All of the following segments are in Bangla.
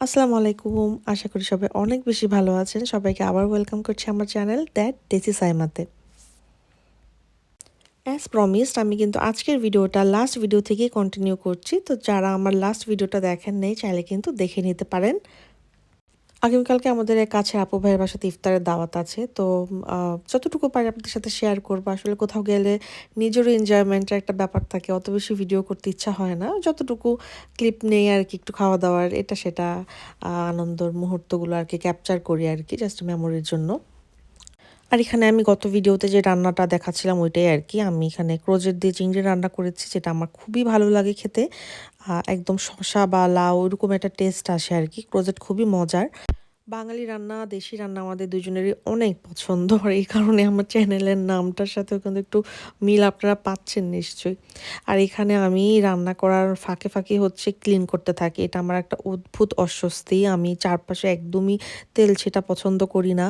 আসসালামু আলাইকুম। আশা করি সবাই অনেক বেশি ভালো আছেন। সবাইকে আবার ওয়েলকাম করছি আমার চ্যানেল দ্যাট ডেসি সাইমাতে। অ্যাজ প্রমিসড আমি কিন্তু আজকের ভিডিওটা লাস্ট ভিডিও থেকেই কন্টিনিউ করছি। তো যারা আমার লাস্ট ভিডিওটা দেখেন নাই চাইলে কিন্তু দেখে নিতে পারেন। আগামীকালকে আমাদের এক কাছের আপু ভাইয়ের বাসাতে ইফতারের দাওয়াত আছে। তো যতটুকু পারি আপনাদের সাথে শেয়ার করব। আসলে কোথাও গেলে নিজেরও এনজয়মেন্টের একটা ব্যাপার থাকে। অত বেশি ভিডিও করতে ইচ্ছা হয় না। যতটুকু ক্লিপ নেই আরকি একটু খাওয়া-দাওয়ার এটা সেটা আনন্দের মুহূর্তগুলো আরকি ক্যাপচার করি আরকি জাস্ট মেমোরির জন্য। আর এখানে আমি গত ভিডিওতে যে রান্নাটা দেখাচ্ছিলাম ওইটাই আরকি। আমি এখানে ক্রোজেট দিয়ে চিংড়ি রান্না করেছি যেটা আমার খুবই ভালো লাগে খেতে। একদম শসা বা লাউ ওইরকম একটা টেস্ট আসে আরকি। ক্রোজেট খুবই মজার। বাঙালি রান্না, দেশি রান্না আমাদের দুজনেরই অনেক পছন্দ। আর এই কারণে আমার চ্যানেলের নামটার সাথেও কিন্তু একটু মিল আপনারা পাচ্ছেন নিশ্চয়ই। আর এখানে আমি রান্না করার ফাঁকে, ফাঁকে হচ্ছে ক্লিন করতে থাকি। এটা আমার একটা অদ্ভুত অস্বস্তি। আমি চারপাশে একদমই তেল ছেটা পছন্দ করি না।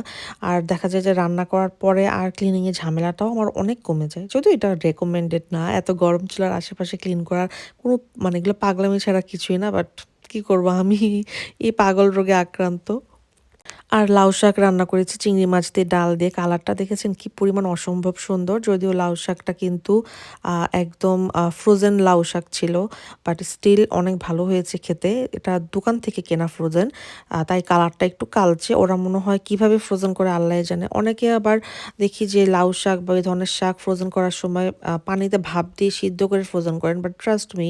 আর দেখা যায় যে রান্না করার পরে আর ক্লিনিং এর ঝামেলাটাও আমার অনেক কমে যায়। যদিও এটা রেকমেন্ডেড না। এত গরম চুলার আশেপাশে ক্লিন করার কোনো মানে এগুলো পাগলামি ছাড়া কিছুই না। বাট কি করব আমি এই পাগল রোগে আক্রান্ত। আর লাউ শাক রান্না করেছি চিংড়ি মাছ দিয়ে ডাল দিয়ে। কালারটা দেখেছেন কি পরিমাণ অসম্ভব সুন্দর। যদিও লাউ শাকটা কিন্তু একদম ফ্রোজেন লাউ শাক ছিল। বাট স্টিল অনেক ভালো হয়েছে খেতে। এটা দোকান থেকে কেনা ফ্রোজেন। তাই কালারটা একটু কালচে। ওরা মনে হয় কিভাবে ফ্রোজেন করে আল্লাহই জানে। অনেকে আবার দেখি যে লাউ শাক বা এই ধরনের শাক ফ্রোজেন করার সময় পানিতে ভাপ দিয়ে সিদ্ধ করে ফ্রোজেন করেন। বাট ট্রাস্ট মি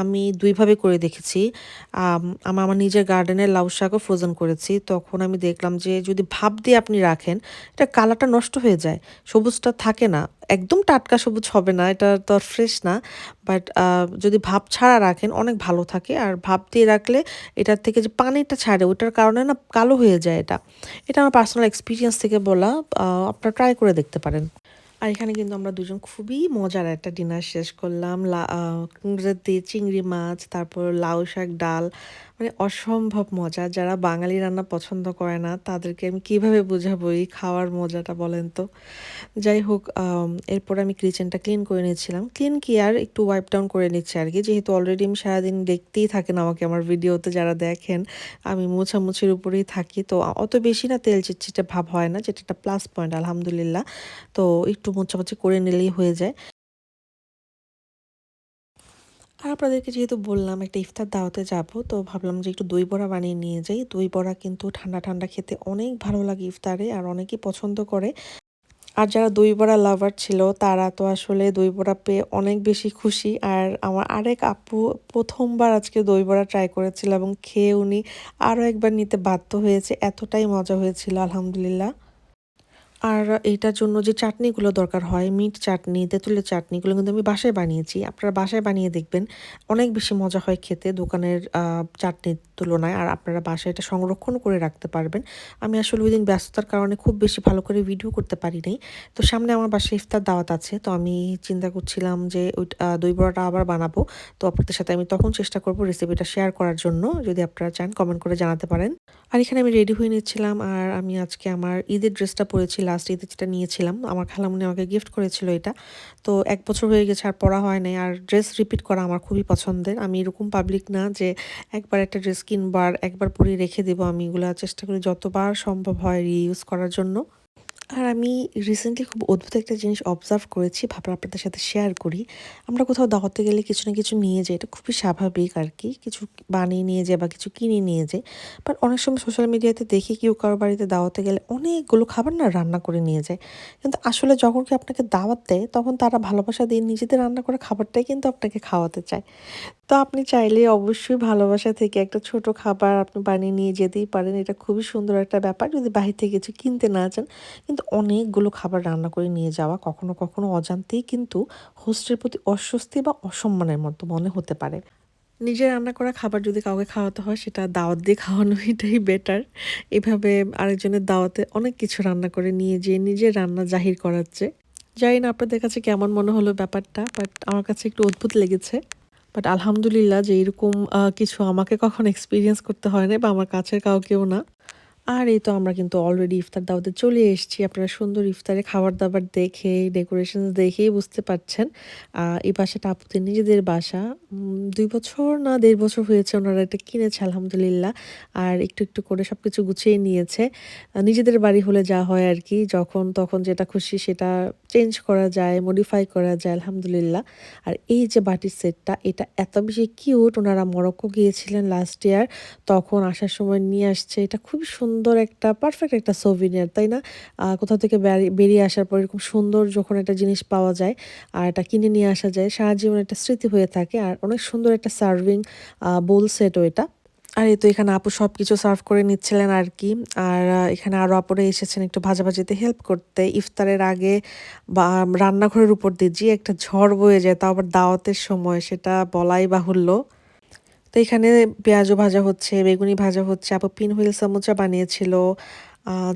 আমি ২ ভাবে করে দেখেছি। আমি আমার নিজের গার্ডেনের লাউ শাকও ফ্রোজেন করেছি। তখন আমি দেখলাম যে যদি ভাপ দিয়ে আপনি রাখেন, এটা কালারটা নষ্ট হয়ে যায়। সবুজটা থাকে না। একদম টাটকা সবুজ হবে না, এটা তো আর ফ্রেশ না। বাট যদি ভাপ ছাড়া রাখেন অনেক ভালো থাকে। আর ভাপ দিয়ে রাখলে এটার থেকে যে পানিটা ছাড়ে ওটার কারণে না কালো হয়ে যায় এটা। এটা আমার পার্সোনাল এক্সপেরিয়েন্স থেকে বলা। আপনারা ট্রাই করে দেখতে পারেন। আর এখানে কিন্তু আমরা দুজন খুবই মজার একটা ডিনার শেষ করলাম। কুমড়ো দিয়ে চিংড়ি মাছ, তারপর লাউ শাক, ডাল। মানে অসম্ভব মজা। যারা বাঙালি রান্না পছন্দ করে না তাদেরকে আমি কিভাবে বুঝাবো এই খাওয়ার মজাটা বলেন তো? যাই হোক এরপর আমি কিচেনটা ক্লিন করে নিচ্ছিলাম। ক্লিন কি আর একটু ওয়াইপ ডাউন করে নিচ্ছি আরকি। যেহেতু অলরেডি আমি সারাদিন দেখতেই থাকেন আমাকে আমার ভিডিওতে যারা দেখেন, আমি মোছামুছির উপরেই থাকি। তো অত বেশি না তেল চিটচিটে ভাব হয় না, যেটা একটা প্লাস পয়েন্ট আলহামদুলিল্লাহ। তো একটু মোছামুছি করে নিলেই হয়ে যায়। আর আপনাদেরকে যেহেতু বললাম একটা ইফতার দাওয়াতে যাবো, তো ভাবলাম যে একটু দই বড়া বানিয়ে নিয়ে যাই। দই বড়া কিন্তু ঠান্ডা, ঠান্ডা খেতে অনেক ভালো লাগে ইফতারে আর অনেকেই পছন্দ করে। আর যারা দই বড়া লাভার ছিল তারা তো আসলে দই বড়া পেয়ে অনেক বেশি খুশি। আর আমার আরেক আপু ১ম বার আজকে দই বড়া ট্রাই করেছিল এবং খেয়ে উনি আরও একবার নিতে বাধ্য হয়েছে। এতটাই মজা হয়েছিল আলহামদুলিল্লাহ। আর এইটার জন্য যে চাটনিগুলো দরকার হয়, মিন্ট চাটনি, তেঁতুলের চাটনিগুলো কিন্তু আমি বাসায় বানিয়েছি। আপনারা বাসায় বানিয়ে দেখবেন। অনেক বেশি মজা হয় খেতে দোকানের চাটনির তুলনায়। আর আপনারা বাসায় এটা সংরক্ষণ করে রাখতে পারবেন। আমি আসলে ওইদিন ব্যস্ততার কারণে খুব বেশি ভালো করে ভিডিও করতে পারি নাই। তো সামনে আমার বাসায় ইফতার দাওয়াত আছে। তো আমি চিন্তা করছিলাম যে ওই দই বড়াটা আবার বানাবো। তো আপনাদের সাথে আমি তখন চেষ্টা করব রেসিপিটা শেয়ার করার জন্য। যদি আপনারা চান কমেন্ট করে জানাতে পারেন। আর এখানে আমি রেডি হয়ে নিচ্ছিলাম। আর আমি আজকে আমার ঈদের ড্রেসটা পরেছি। লাস্ট ঈদে যেটা নিয়েছিলাম। আমার খালামণি আমাকে গিফট করেছিল এটা। তো ১ বছর হয়ে গেছে আর পরা হয় নাই। আর ড্রেস রিপিট করা আমার খুবই পছন্দের। আমি এরকম পাবলিক না যে একবার একটা ড্রেস কিনবো আর একবার পরে রেখে দেবো। আমি এগুলা চেষ্টা করি যতবার সম্ভব হয় রিইউজ করার জন্য। আর আমি রিসেন্টলি খুব অদ্ভুত একটা জিনিস অবজার্ভ করেছি, ভাবলাম আপনাদের সাথে শেয়ার করি। আমরা কোথাও দাওয়াতে গেলে কিছু না কিছু নিয়ে যাই, এটা খুবই স্বাভাবিক আর কি। কিছু বানিয়ে নিয়ে যাই বা কিছু কিনে নিয়ে যাই। বাট অনেক সময় সোশ্যাল মিডিয়াতে দেখি কেউ কারো বাড়িতে দাওয়াতে গেলে অনেকগুলো খাবার না রান্না করে নিয়ে যায়। কিন্তু আসলে যখন কেউ আপনাকে দাওয়াত দেয় তখন তারা ভালোবাসা দিয়ে নিজেদের রান্না করা খাবারটাই কিন্তু আপনাকে খাওয়াতে চায়। তো আপনি চাইলে অবশ্যই ভালোবাসা থেকে একটা ছোট খাবার আপনি বানিয়ে নিয়ে যেতেই পারেন। এটা খুবই সুন্দর একটা ব্যাপার যদি বাহির থেকে কিছু কিনতে না চান। কিন্তু অনেকগুলো খাবার রান্না করে নিয়ে যাওয়া কখনো, কখনো অজান্তেই কিন্তু হোস্টের প্রতি অস্বস্তি বা অসম্মানের মতো মনে হতে পারে। নিজে রান্না করা খাবার যদি কাউকে খাওয়াতে হয় সেটা দাওয়াত দিয়ে খাওয়ানো এটাই বেটার। এভাবে আরেকজনের দাওয়াতে অনেক কিছু রান্না করে নিয়ে যেয়ে নিজের রান্না জাহির করার চেয়ে। জানি না আপনাদের কাছে কেমন মনে হলো ব্যাপারটা, বাট আমার কাছে একটু অদ্ভুত লেগেছে। বাট আলহামদুলিল্লাহ যে এরকম কিছু আমাকে কখনো এক্সপেরিয়েন্স করতে হয় নাই বা আমার কাছের কাউকেও না। আর এই তো আমরা কিন্তু অলরেডি ইফতার দাওয়াতে চলে এসেছি। আপনারা সুন্দর ইফতারে খাবার-দাবার দেখে, ডেকোরেশনস দেখেই বুঝতে পারছেন। এই বাসাটা আপুদের নিজেদের বাসা। ২ বছর না ১.৫ বছর হয়েছে ওনারা এটা কিনেছে আলহামদুলিল্লাহ। আর একটু, একটু করে সবকিছু গুছিয়ে নিয়েছে। নিজেদের বাড়ি হলে যা হয় আরকি, যখন তখন যেটা খুশি সেটা চেঞ্জ করা যায়, মডিফাই করা যায় আলহামদুলিল্লাহ। আর এই যে বাটির সেটটা, এটা এত বেশি কিউট। ওনারা মরক্কো গিয়েছিলেন লাস্ট ইয়ার। তখন আসার সময় নিয়ে আসছে। এটা খুবই সুন্দর একটা পারফেক্ট একটা সোভিনিয়ার, তাই না? কোথাও থেকে বেরিয়ে আসার পর এরকম সুন্দর যখন একটা জিনিস পাওয়া যায় আর এটা কিনে নিয়ে আসা যায়, সারা জীবন একটা স্মৃতি হয়ে থাকে। আর অনেক সুন্দর একটা সার্ভিং বোল সেটও এটা। আর এই তো এখানে আপু সবকিছু সার্ভ করে নিচ্ছিলেন আরকি। আর এখানে আরো আপুরা এসেছেন একটু ভাজাভাজিতে হেল্প করতে। ইফতারের আগে বা রান্নাঘরের উপর দিয়ে যে একটা ঝড় বয়ে যায়, তাও আবার দাওয়াতের সময়, সেটা বলাই বাহুল্য। তো এখানে পেঁয়াজও ভাজা হচ্ছে, বেগুনি ভাজা হচ্ছে। আপু পিনহুইল সামোসা বানিয়েছিল,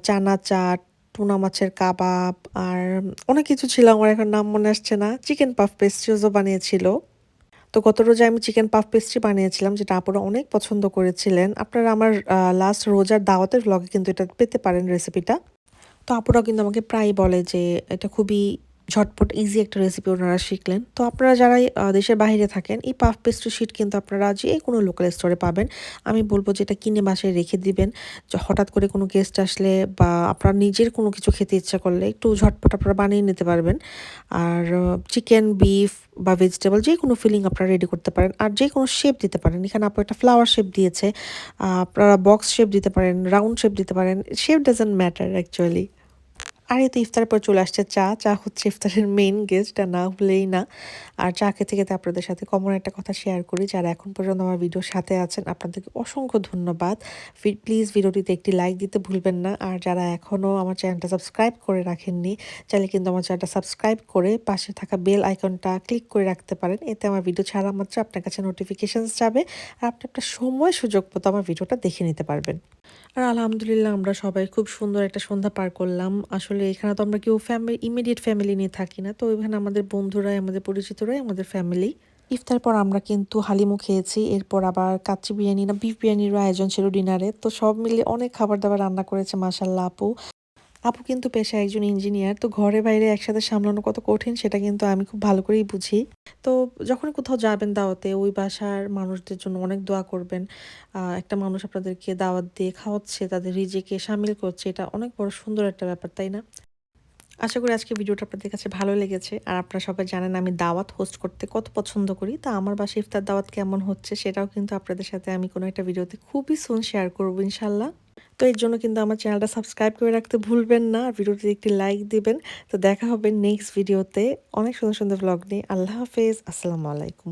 চানা চাট, টুনা মাছের কাবাব আর অনেক কিছু ছিল, আমার এখন নাম মনে আসছে না। চিকেন পাফ পেস্ট্রিজও বানিয়েছিল। তো গত রোজায় আমি চিকেন পাফ পেস্ট্রি বানিয়েছিলাম, যেটা আপুরা অনেক পছন্দ করেছিলেন। আপনারা আমার লাস্ট রোজার দাওয়াতের ভ্লগে কিন্তু এটা পেতে পারেন রেসিপিটা। তো আপুরাও কিন্তু আমাকে প্রায়ই বলে যে এটা খুবই ঝটপট ইজি একটা রেসিপি ওনারা শিখলেন। তো আপনারা যারা দেশের বাইরে থাকেন, এই পাফ পেস্ট্রি শিট কিন্তু আপনারা যে কোনো লোকাল স্টোরে পাবেন। আমি বলব যে এটা কিনে বাসায় রেখে দিবেন। যে হঠাৎ করে কোনো গেস্ট আসলে বা আপনার নিজের কোনো কিছু খেতে ইচ্ছা করলে একটু ঝটপট আপনারা বানিয়ে নিতে পারবেন। আর চিকেন, বিফ বা ভেজিটেবল যে কোনো ফিলিং আপনারা রেডি করতে পারেন। আর যে কোনো শেপ দিতে পারেন। এখানে আপু একটা ফ্লাওয়ার শেপ দিয়েছে। আপনারা বক্স শেপ দিতে পারেন, রাউন্ড শেপ দিতে পারেন। Shape doesn't matter actually. আর এই তো ইফতারের পর চলে আসছে চা। চা হচ্ছে ইফতারের মেইন গেস্ট, আর না হলেই না। আর চা খেতে, খেতে আপনাদের সাথে কমন একটা কথা শেয়ার করি। যারা এখন পর্যন্ত আমার ভিডিওর সাথে আছেন, আপনাদেরকে অসংখ্য ধন্যবাদ। প্লিজ ভিডিওটিতে একটি লাইক দিতে ভুলবেন না। আর যারা এখনও আমার চ্যানেলটা সাবস্ক্রাইব করে রাখেননি, চাইলে কিন্তু আমার চ্যানেলটা সাবস্ক্রাইব করে পাশে থাকা বেল আইকনটা ক্লিক করে রাখতে পারেন। এতে আমার ভিডিও ছাড়া মাত্র আপনার কাছে নোটিফিকেশনস যাবে। আর আপনি একটা সময় সুযোগ মতো আমার ভিডিওটা দেখে নিতে পারবেন। আর আলহামদুলিল্লাহ আমরা সবাই খুব সুন্দর একটা সন্ধ্যা পার করলাম। আসলে এখানে তো আমরা কেউ ইমিডিয়েট ফ্যামিলি নিয়ে থাকি না। তো এখানে আমাদের বন্ধুরাই, আমাদের পরিচিতরাই আমাদের ফ্যামিলি। ইফতার পর আমরা কিন্তু হালিমও খেয়েছি। এরপর আবার কাচ্চি বিরিয়ানি না বিফ বিরিয়ানিরও আয়োজন ছিল ডিনারে। তো সব মিলিয়ে অনেক খাবার-দাবার রান্না করেছে মাশাআল্লাহ আপু। আপু কিন্তু পেশায় একজন ইঞ্জিনিয়ার। তো ঘরে বাইরে একসাথে সামলানো কত কঠিন সেটা কিন্তু আমি খুব ভালো করেই বুঝি। তো যখন কোথাও যাবেন দাওয়াতে, ওই বাসার মানুষদের জন্য অনেক দোয়া করবেন। একটা মানুষ আপনাদেরকে দাওয়াত দিয়ে খাওয়াচ্ছে, তাদের রিজিকে শামিল করছে, এটা অনেক বড় সুন্দর একটা ব্যাপার, তাই না? আশা করি আজকের ভিডিওটা আপনাদের কাছে ভালো লেগেছে। আর আপনারা সবাই জানেন আমি দাওয়াত হোস্ট করতে কত পছন্দ করি। তা আমার বাসায় ইফতার দাওয়াত কেমন হচ্ছে সেটাও কিন্তু আপনাদের সাথে আমি কোনো একটা ভিডিওতে খুবই সুন শেয়ার করব ইনশাল্লাহ। তো এর জন্য কিন্তু আমার চ্যানেলটা সাবস্ক্রাইব করে রাখতে ভুলবেন না। আর ভিডিওটিতে একটি লাইক দিবেন। তো দেখা হবে নেক্সট ভিডিওতে অনেক সুন্দর, সুন্দর ভ্লগ নিয়ে। আল্লাহ হাফেজ। আসসালামু আলাইকুম।